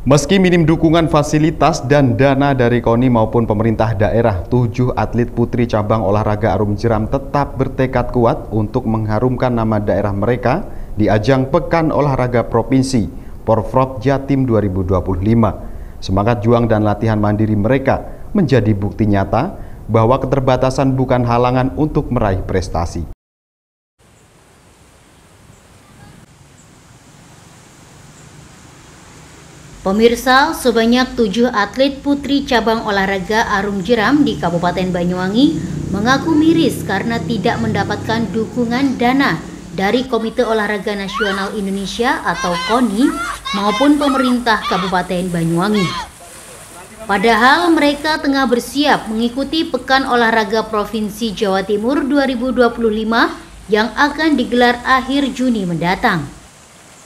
Meski minim dukungan fasilitas dan dana dari KONI maupun pemerintah daerah, 7 atlet putri cabang olahraga Arum Jeram tetap bertekad kuat untuk mengharumkan nama daerah mereka di ajang Pekan Olahraga Provinsi Porprov Jatim 2025. Semangat juang dan latihan mandiri mereka menjadi bukti nyata bahwa keterbatasan bukan halangan untuk meraih prestasi. Pemirsa, sebanyak 7 atlet putri cabang olahraga Arum Jeram di Kabupaten Banyuwangi mengaku miris karena tidak mendapatkan dukungan dana dari Komite Olahraga Nasional Indonesia atau KONI maupun pemerintah Kabupaten Banyuwangi. Padahal mereka tengah bersiap mengikuti Pekan Olahraga Provinsi Jawa Timur 2025 yang akan digelar akhir Juni mendatang.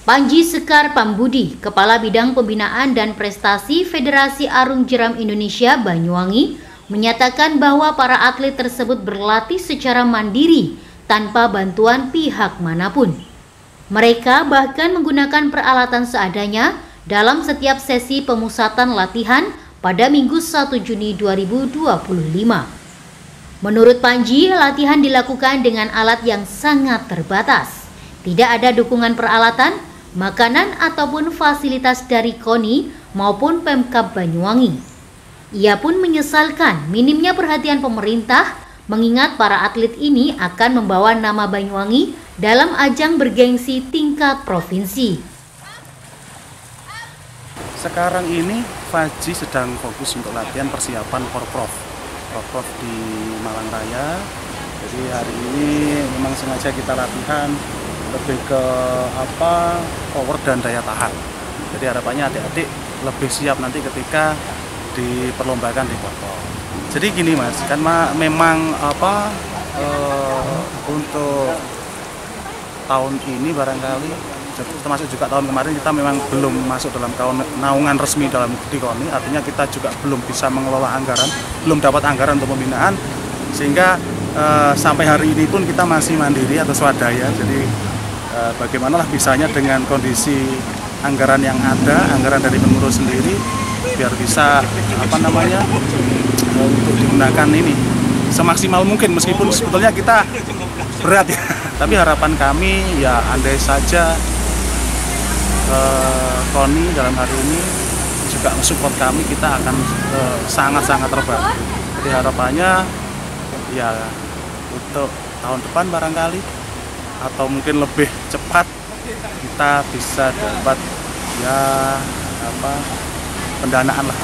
Panji Sekar Pambudi, Kepala Bidang Pembinaan dan Prestasi Federasi Arum Jeram Indonesia Banyuwangi, menyatakan bahwa para atlet tersebut berlatih secara mandiri tanpa bantuan pihak manapun. Mereka bahkan menggunakan peralatan seadanya dalam setiap sesi pemusatan latihan pada Minggu 1 Juni 2025. Menurut Panji, latihan dilakukan dengan alat yang sangat terbatas. Tidak ada dukungan peralatan, makanan ataupun fasilitas dari KONI maupun Pemkab Banyuwangi. Ia pun menyesalkan minimnya perhatian pemerintah mengingat para atlet ini akan membawa nama Banyuwangi dalam ajang bergengsi tingkat provinsi. Sekarang ini Faji sedang fokus untuk latihan persiapan Porprov di Malang Raya. Jadi hari ini memang sengaja kita latihan lebih ke power dan daya tahan. Jadi harapannya adik-adik lebih siap nanti ketika diperlombakan di Porprov. Jadi gini Mas, kan memang untuk tahun ini barangkali termasuk juga tahun kemarin kita memang belum masuk dalam naungan resmi dalam di KONI, artinya kita juga belum bisa mengelola anggaran, belum dapat anggaran untuk pembinaan, sehingga sampai hari ini pun kita masih mandiri atau swadaya. Jadi bagaimanalah bisanya dengan kondisi anggaran yang ada, anggaran dari pengurus sendiri, biar bisa untuk digunakan ini semaksimal mungkin, meskipun sebetulnya kita berat ya. Tapi harapan kami ya andai saja KONI dalam hari ini juga support kami, kita akan sangat-sangat terbantu. Jadi harapannya ya untuk tahun depan barangkali atau mungkin lebih cepat kita bisa dapat pendanaan lah.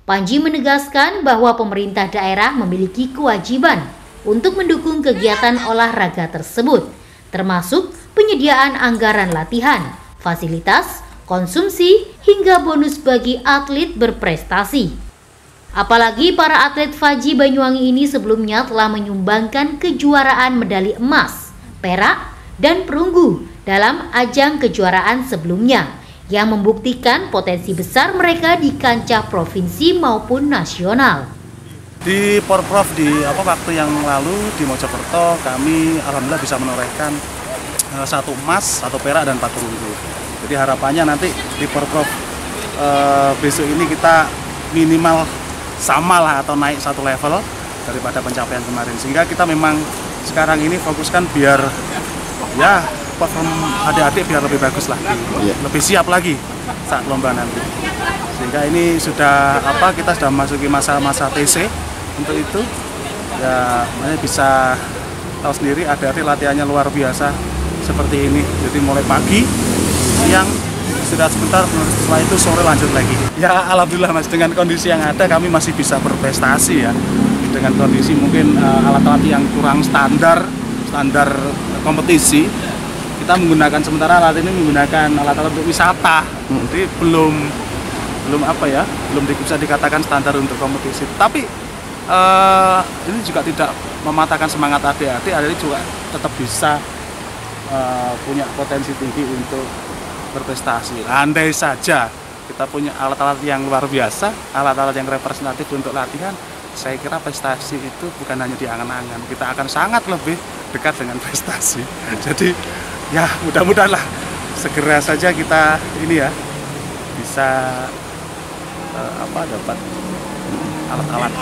Panji menegaskan bahwa pemerintah daerah memiliki kewajiban untuk mendukung kegiatan olahraga tersebut, termasuk penyediaan anggaran latihan, fasilitas, konsumsi, hingga bonus bagi atlet berprestasi. Apalagi para atlet Faji Banyuwangi ini sebelumnya telah menyumbangkan kejuaraan medali emas, perak, dan perunggu dalam ajang kejuaraan sebelumnya, yang membuktikan potensi besar mereka di kancah provinsi maupun nasional. Di Porprov waktu yang lalu di Mojokerto kami alhamdulillah bisa menorehkan 1 emas, 1 perak dan 4 perunggu. Jadi harapannya nanti di Porprov besok ini kita minimal sama lah atau naik 1 level daripada pencapaian kemarin, sehingga kita memang sekarang ini fokuskan biar ya perform adik-adik biar lebih bagus lagi, lebih siap lagi saat lomba nanti. Sehingga ini sudah kita sudah memasuki masa-masa TC untuk itu. Ya, bisa tahu sendiri adik-adik latihannya luar biasa seperti ini. Jadi mulai pagi, siang, istirahat sebentar, setelah itu sore lanjut lagi. Ya alhamdulillah Mas, dengan kondisi yang ada kami masih bisa berprestasi ya. Dengan kondisi mungkin alat-alat yang kurang standar kompetisi, kita menggunakan sementara alat ini menggunakan alat-alat untuk wisata. Jadi belum bisa dikatakan standar untuk kompetisi. Tapi ini juga tidak mematahkan semangat adik-adik juga tetap bisa punya potensi tinggi untuk berprestasi. Andai saja kita punya alat-alat yang luar biasa, alat-alat yang representatif untuk latihan, saya kira prestasi itu bukan hanya di angan-angan, kita akan sangat lebih dekat dengan prestasi. Jadi ya mudah-mudahan lah segera saja kita bisa dapat alat-alat.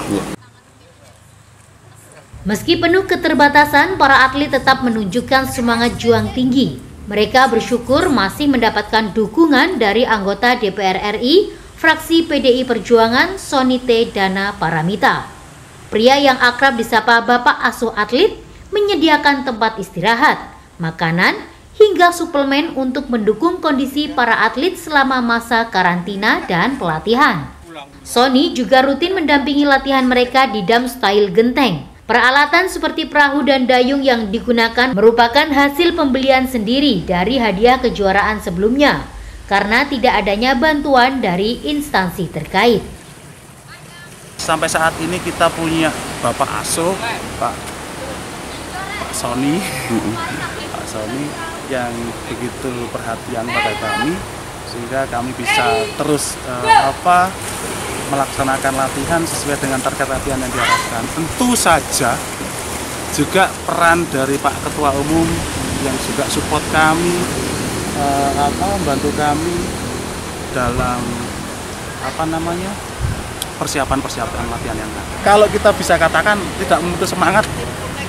Meski penuh keterbatasan, para atlet tetap menunjukkan semangat juang tinggi. Mereka bersyukur masih mendapatkan dukungan dari anggota DPR RI, fraksi PDI Perjuangan, Sonite Dana Paramita. Pria yang akrab disapa Bapak Asuh Atlet menyediakan tempat istirahat, makanan, hingga suplemen untuk mendukung kondisi para atlet selama masa karantina dan pelatihan. Sony juga rutin mendampingi latihan mereka di dam style genteng. Peralatan seperti perahu dan dayung yang digunakan merupakan hasil pembelian sendiri dari hadiah kejuaraan sebelumnya, karena tidak adanya bantuan dari instansi terkait. Sampai saat ini kita punya Bapak Asuh, Pak Sony, Pak Sony yang begitu perhatian pada kami, sehingga kami bisa terus melaksanakan latihan sesuai dengan target latihan yang diharapkan. Tentu saja juga peran dari Pak Ketua Umum yang juga support kami, membantu kami dalam persiapan latihan yang ada. Kalau kita bisa katakan tidak memutus semangat,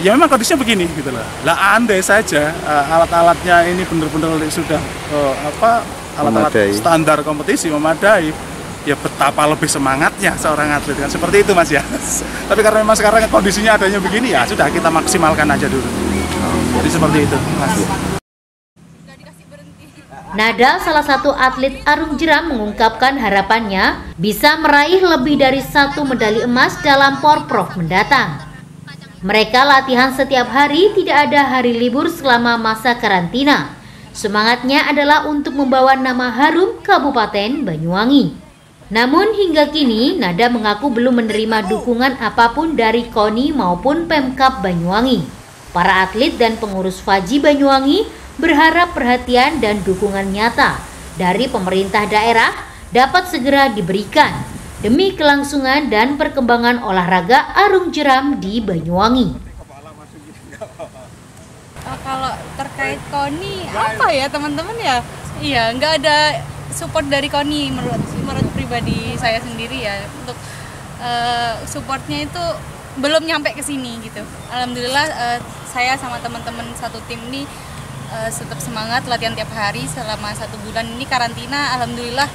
ya memang kondisinya begini gitu loh. Lah andai saja alat-alatnya ini benar-benar sudah alat-alat standar kompetisi memadai, ya betapa lebih semangatnya seorang atlet kan, seperti itu Mas ya. Tapi karena memang sekarang kondisinya adanya begini, ya sudah kita maksimalkan aja dulu. Jadi seperti itu Mas. Nada, salah satu atlet arung jeram, mengungkapkan harapannya bisa meraih lebih dari 1 medali emas dalam Porprov mendatang. Mereka latihan setiap hari, tidak ada hari libur selama masa karantina. Semangatnya adalah untuk membawa nama harum Kabupaten Banyuwangi. Namun hingga kini, Nada mengaku belum menerima dukungan apapun dari KONI maupun Pemkab Banyuwangi. Para atlet dan pengurus FAJI Banyuwangi berharap perhatian dan dukungan nyata dari pemerintah daerah dapat segera diberikan demi kelangsungan dan perkembangan olahraga arung jeram di Banyuwangi. Kalau terkait KONI, apa ya teman-teman ya? Iya, nggak ada support dari KONI menurut pribadi saya sendiri ya. Untuk supportnya itu belum nyampe ke sini gitu. Alhamdulillah saya sama teman-teman satu tim ini tetap semangat latihan tiap hari selama 1 bulan ini karantina. Alhamdulillah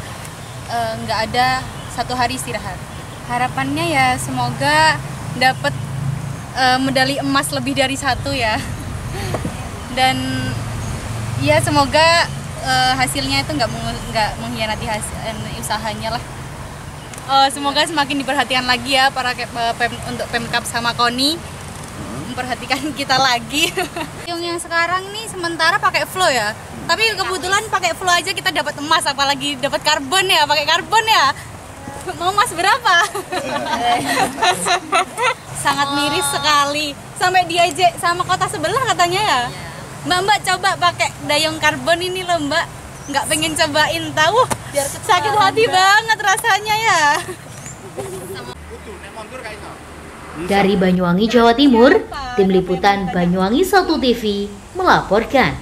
nggak ada 1 hari istirahat. Harapannya ya semoga dapat medali emas lebih dari 1 ya. Dan ya semoga hasilnya itu nggak mengkhianati usahanya lah. Semoga semakin diperhatikan lagi ya untuk Pemkab sama KONI, memperhatikan kita lagi. Yang sekarang nih sementara pakai flow ya, tapi kebetulan pakai flow aja kita dapat emas, apalagi dapat karbon ya, pakai karbon ya. Mau emas berapa? Sangat miris sekali, sampai diajak sama kota sebelah katanya ya. Mbak coba pakai dayung karbon ini loh Mbak, nggak pengen cobain tahu, sakit hati banget rasanya ya. Dari Banyuwangi, Jawa Timur, Tim Liputan Banyuwangi 1 TV melaporkan.